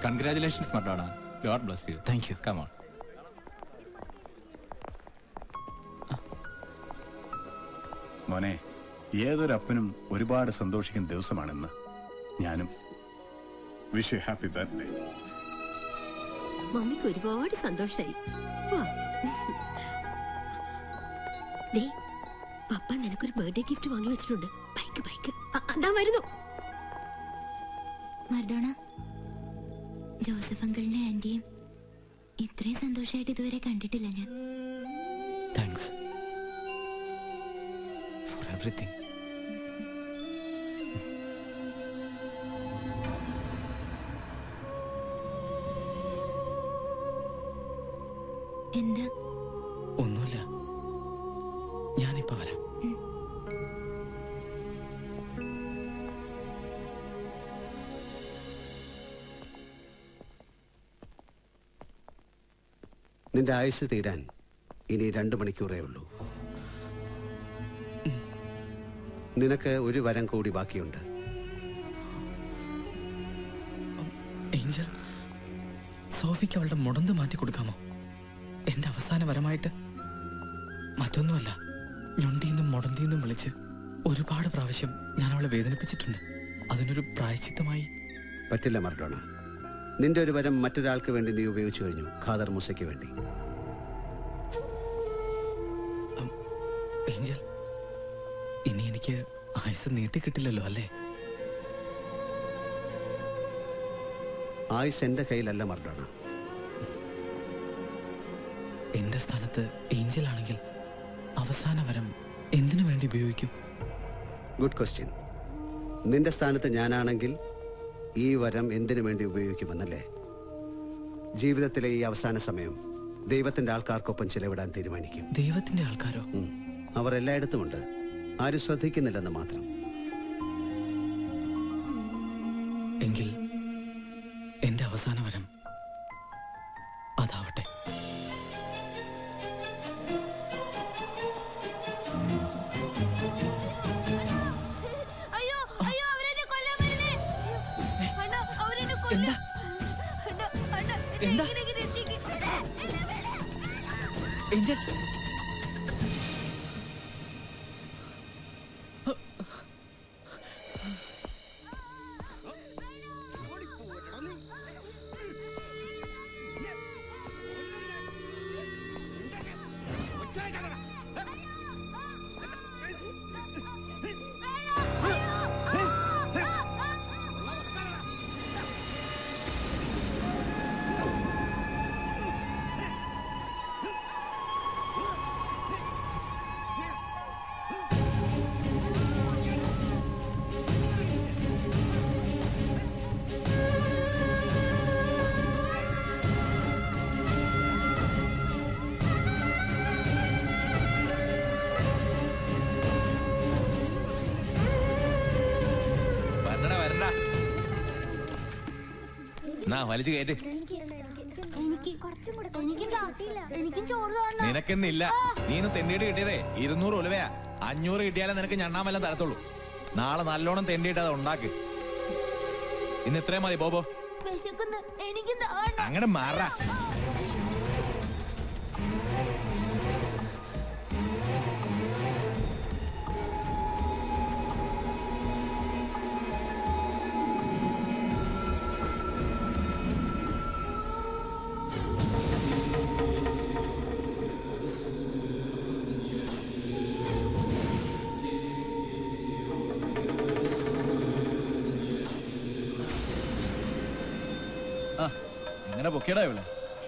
Congratulations, Madonna. God bless you. Thank you. Come on. മോനെ, ഏതൊരപ്പനും ഒരുപാട് സന്തോഷിക്കുന്ന ദിവസമാണെന്ന്. ഞാനും വിഷ് യു ഹാപ്പി ബർത്ത്ഡേ. മമ്മിക്ക് ഒരുപാട് സന്തോഷായി. പപ്പ നിനക്കൊരു ബർത്ത്ഡേ ഗിഫ്റ്റ് വാങ്ങി വെച്ചിട്ടുണ്ട്. ബൈക്ക് അതാ വരുന്നു. മർഡോണ, ജോസഫ് അങ്കിളിന്റെ ആന്റിയും ഇത്രയും സന്തോഷമായിട്ട് ഇതുവരെ കണ്ടിട്ടില്ല ഞാൻ. Thanks for everything. എന്താ? ഒന്നുമില്ല, ഞാനിപ്പോ വരാം. നിന്റെ ആയുസ് തീരാൻ ഇനി 2 മണിക്കൂറേ ഉള്ളൂ. നിനക്ക് ഒരു വരം കൂടി ബാക്കിയുണ്ട്. ഏഞ്ചൽ, സോഫിക്ക് അവളുടെ മുടന്ത് മാറ്റി കൊടുക്കാമോ? എന്റെ അവസാന വരമായിട്ട്. മറ്റൊന്നുമല്ല, ഞൊണ്ടിന്നും മുടന്തിന്നും വിളിച്ച് ഒരുപാട് പ്രാവശ്യം ഞാൻ അവളെ വേദനിപ്പിച്ചിട്ടുണ്ട്. അതിനൊരു പ്രായശ്ചിത്തമായി. പറ്റില്ല മർഡോണ. നിന്റെ ഒരു വരം മറ്റൊരാൾക്ക് വേണ്ടി നീ ഉപയോഗിച്ചു കഴിഞ്ഞു. ഖാദർ മൂസയ്ക്ക് വേണ്ടി. ഏഞ്ചൽ, ഇനി എനിക്ക് ആയുസ് നീട്ടിക്കിട്ടില്ലല്ലോ അല്ലേ? ആയുസ് എന്റെ കയ്യിലല്ല മർഡോണ. എന്റെ സ്ഥാനത്ത് ഏഞ്ചൽ ആണെങ്കിൽ അവസാന വരം എന്തിനു വേണ്ടി ഉപയോഗിക്കും? Good question. നിന്റെ സ്ഥാനത്ത് ഞാനാണെങ്കിൽ ഈ വരം എന്തിനു വേണ്ടി ഉപയോഗിക്കുമെന്നല്ലേ? ജീവിതത്തിലെ ഈ അവസാന സമയം ദൈവത്തിന്റെ ആൾക്കാർക്കൊപ്പം ചിലവിടാൻ തീരുമാനിക്കും. ദൈവത്തിന്റെ ആൾക്കാരോ? അവർ എല്ലായിടത്തുമുണ്ട്, ആരും ശ്രദ്ധിക്കുന്നില്ലെന്ന് മാത്രം. എങ്കിൽ എന്റെ അവസാന വരം അതാവട്ടെ. എന്താ? ഏഞ്ചൽ, വലിച്ചു കയറ്റ്. നിനക്കെന്നില്ല. നീന്ന് തെണ്ടിയിട്ട് കിട്ടിയതേ 200 ഉലുവയാ. 500 കിട്ടിയാലേ നിനക്ക് ഞണ്ണാമെല്ലാം തരത്തുള്ളൂ. നാളെ നല്ലോണം തെണ്ടിയിട്ട് അത് ഉണ്ടാക്ക്. ഇന്ന് ഇത്രയും മതി. ബോബോ, അങ്ങനെ മാറാ.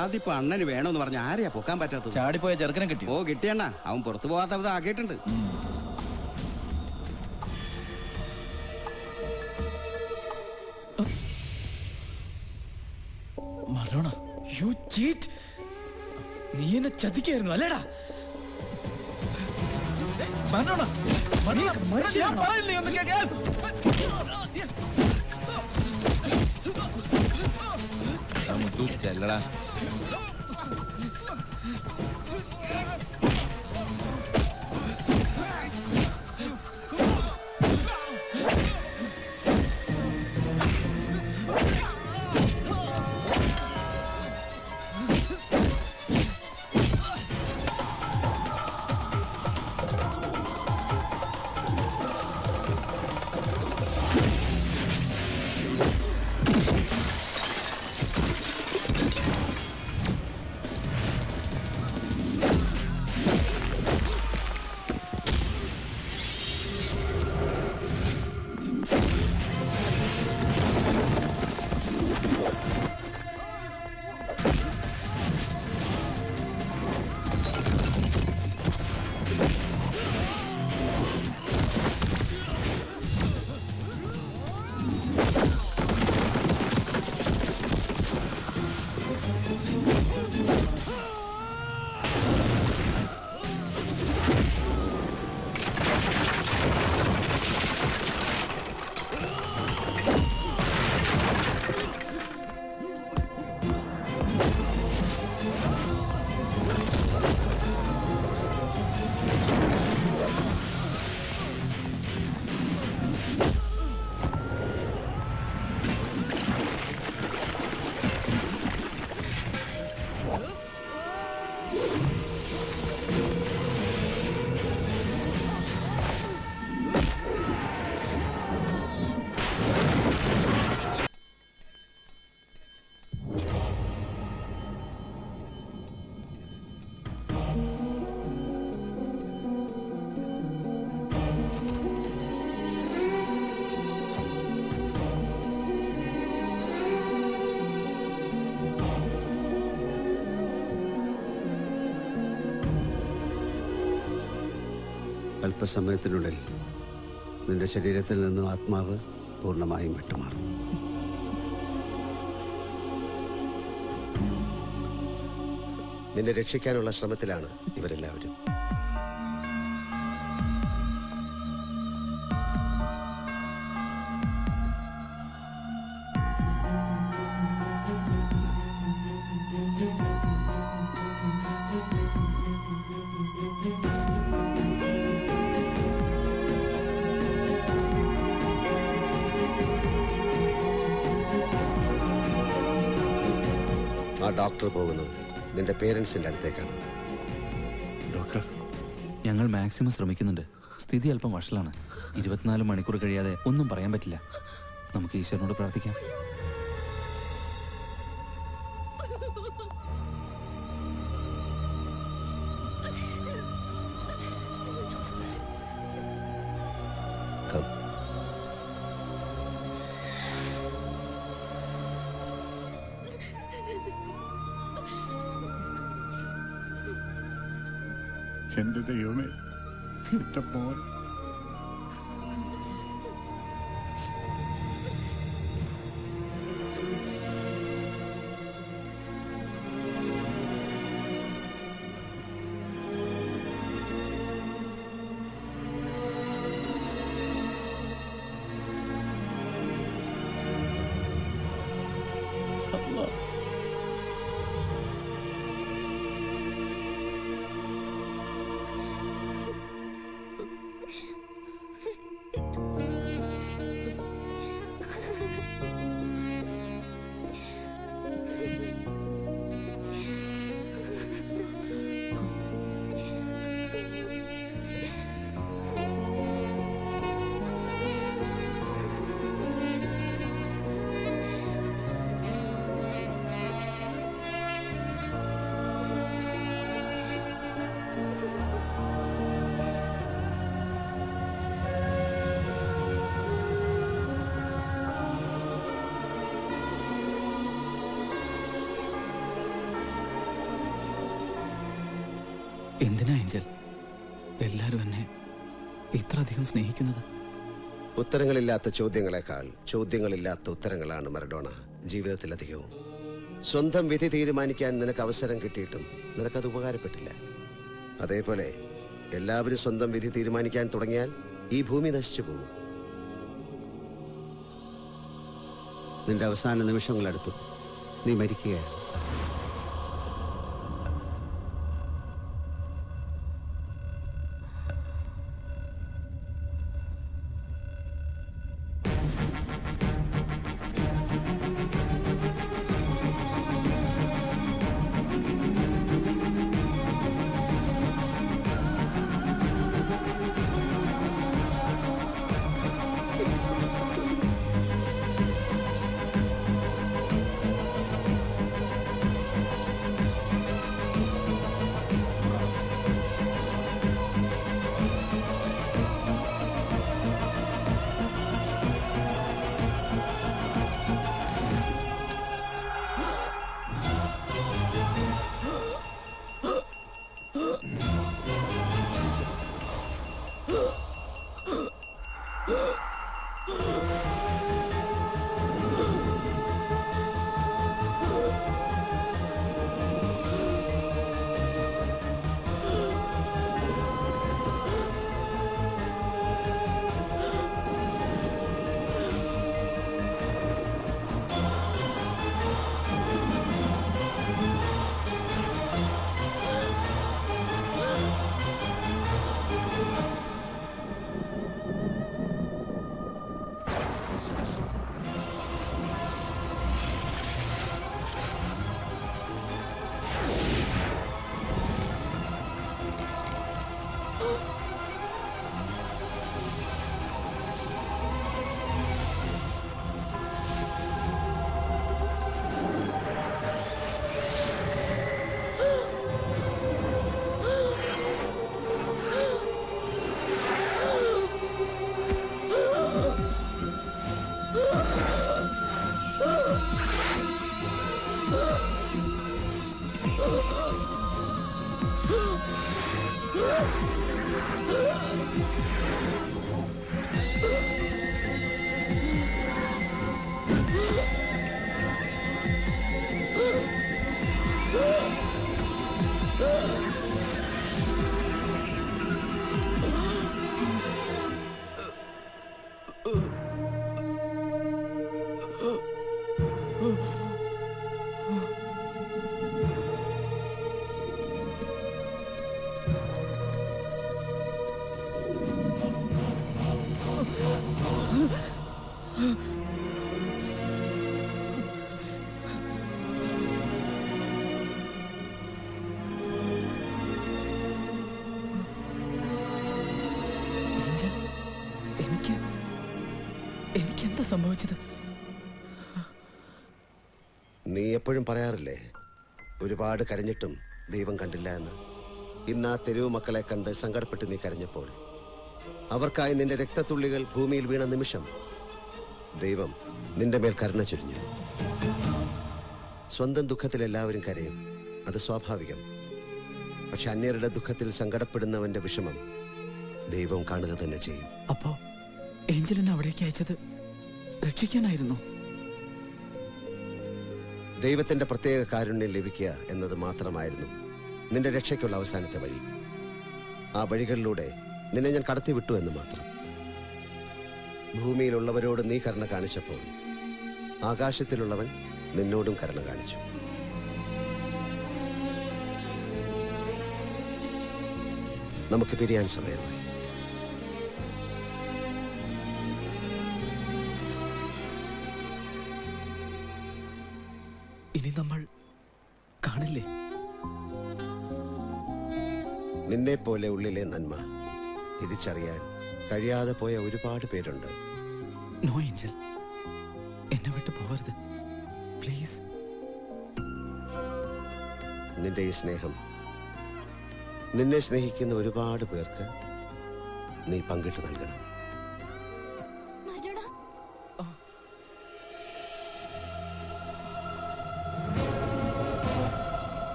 അതിപ്പോ അണ്ണന് വേണോന്ന് പറഞ്ഞ ആരെയാ പൊക്കാൻ പറ്റാത്തത്? ചാടിപ്പോയ ചെറുക്കനെ കിട്ടി. ഓ കിട്ടിയണ്ണ, അവൻ പുറത്തു പോകാത്തത് ആക്കിയിട്ടുണ്ട്. മറോണ, യു ചീറ്റ്. നീ എന്നെ ചതിക്കായിരുന്നു അല്ലേടാ? മറോണ, മനുഷ്യനാണോ? ചെല്ലടാ. അല്പസമയത്തിനുള്ളിൽ നിന്റെ ശരീരത്തിൽ നിന്നും ആത്മാവ് പൂർണ്ണമായും വിട്ടുമാറും. നിന്നെ രക്ഷിക്കാനുള്ള ശ്രമത്തിലാണ് ഇവരെല്ലാവരും. ആ ഡോക്ടർ പോകുന്നത് നിന്റെ പേരൻസിന്റെ അടുത്തേക്കാണ്. ഡോക്ടർ, ഞങ്ങൾ മാക്സിമം ശ്രമിക്കുന്നുണ്ട്. സ്ഥിതി അല്പം വഷളാണ്. 24 മണിക്കൂർ കഴിയാതെ ഒന്നും പറയാൻ പറ്റില്ല. നമുക്ക് ഈശ്വരനോട് പ്രാർത്ഥിക്കാം. Come. എന്റെ ദൈവമേ, എന്റെ മോൻ. എന്തിനാ ഏഞ്ചൽ എല്ലാവരും എന്നെ ഇത്രയധികം സ്നേഹിക്കുന്നത്? ഉത്തരങ്ങളില്ലാത്ത ചോദ്യങ്ങളെക്കാൾ ചോദ്യങ്ങളില്ലാത്ത ഉത്തരങ്ങളാണ് മറഡോണ ജീവിതത്തിലധികവും. സ്വന്തം വിധി തീരുമാനിക്കാൻ നിനക്ക് അവസരം കിട്ടിയിട്ടും നിനക്കത് ഉപകാരപ്പെട്ടില്ല. അതേപോലെ എല്ലാവരും സ്വന്തം വിധി തീരുമാനിക്കാൻ തുടങ്ങിയാൽ ഈ ഭൂമി നശിച്ചു പോകും. നിന്റെ അവസാന നിമിഷങ്ങളടുത്തു. നീ മരിക്കുകയാണ്. സംഭവിച്ചത്? നീ എപ്പോഴും പറയാറില്ലേ ഒരുപാട് കരഞ്ഞിട്ടും ദൈവം കണ്ടില്ല എന്ന്. ഇന്ന് ആ തെരുവ് മക്കളെ കണ്ട് സങ്കടപ്പെട്ട് നീ കരഞ്ഞപ്പോൾ, അവർക്കായി നിന്റെ രക്തത്തുള്ളികൾ ഭൂമിയിൽ വീണ നിമിഷം ദൈവം നിന്റെ മേൽ കരുണ ചൊരിഞ്ഞു. സ്വന്തം ദുഃഖത്തിൽ എല്ലാവരും കരയും, അത് സ്വാഭാവികം. പക്ഷെ അന്യരുടെ ദുഃഖത്തിൽ സങ്കടപ്പെടുന്നവന്റെ വിഷമം ദൈവം കാണുക തന്നെ ചെയ്യും. അപ്പോ ഏഞ്ചലിനെ അവിടേക്ക് അയച്ചത് രക്ഷിക്കാനായിരുന്നു? ദൈവത്തിന്റെ പ്രത്യേക കാരുണ്യം ലഭിക്കുക എന്നത് മാത്രമായിരുന്നു നിന്റെ രക്ഷയ്ക്കുള്ള അവസാനത്തെ വഴി. ആ വഴികളിലൂടെ നിന്നെ ഞാൻ കടത്തിവിട്ടു എന്ന് മാത്രം. ഭൂമിയിലുള്ളവരോട് നീ കരുണ കാണിച്ചപ്പോൾ ആകാശത്തിലുള്ളവൻ നിന്നോടും കരുണ കാണിച്ചു. നമുക്ക് പിരിയാൻ സമയമായി. ഇനി നമ്മൾ കാണില്ലേ? നിന്നെ പോലെ ഉള്ളിലെ നന്മ തിരിച്ചറിയാൻ കഴിയാതെ പോയ ഒരുപാട് പേരുണ്ട്. നോ ഏഞ്ചൽ, എന്നെ വിട്ടു പോകരുത് പ്ലീസ്. നിന്റെ ഈ സ്നേഹം നിന്നെ സ്നേഹിക്കുന്ന ഒരുപാട് പേർക്ക് നീ പങ്കിട്ട് നൽകണം.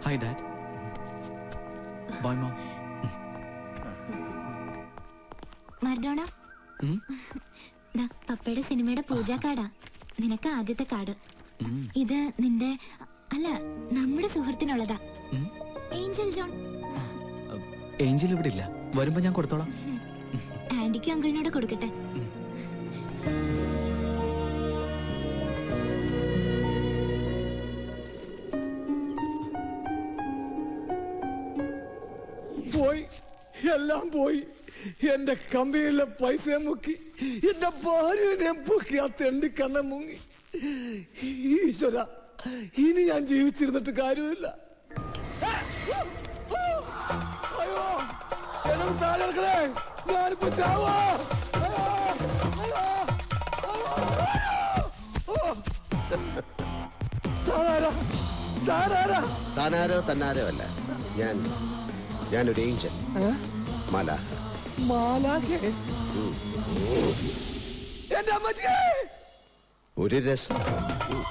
Hi dad. Bye mom. Maradona, പപ്പയുടെ സിനിമയുടെ പൂജാ കാർഡാ. നിനക്ക് ആദ്യത്തെ കാർഡ്. ഇത് നിന്റെ അല്ല, നമ്മുടെ സുഹൃത്തിനുള്ളതാ. Angel John. ഏഞ്ചൽ ഇവിടെ ഇല്ല, വരുമ്പോ ഞാൻ കൊടുത്തോളാം. ആന്റിക്കും അങ്കിളിനോട് കൊടുക്കട്ടെ. പോയി, എല്ലാം പോയി. എന്റെ കമ്പനിയിലെ പൈസയെ മുക്കി, എന്റെ ഭാര്യനെ പൊക്കി, ആ തെണ്ടി കണ്ണ മുങ്ങി. ഈശ്വര, ഇനി ഞാൻ ജീവിച്ചിരുന്നിട്ട് കാര്യമില്ല. അയ്യോ, എന്നെ താഴെ ഇറക്കണേ, ഞാനിപ്പോ ചാവോ. താനാരോ തന്നാരോ അല്ല, ഞാനൊരു ഏഞ്ചൽ, മാലാഖ. മാലാഖേ? എന്റെ അമ്മച്ചി, ഒരു രസം.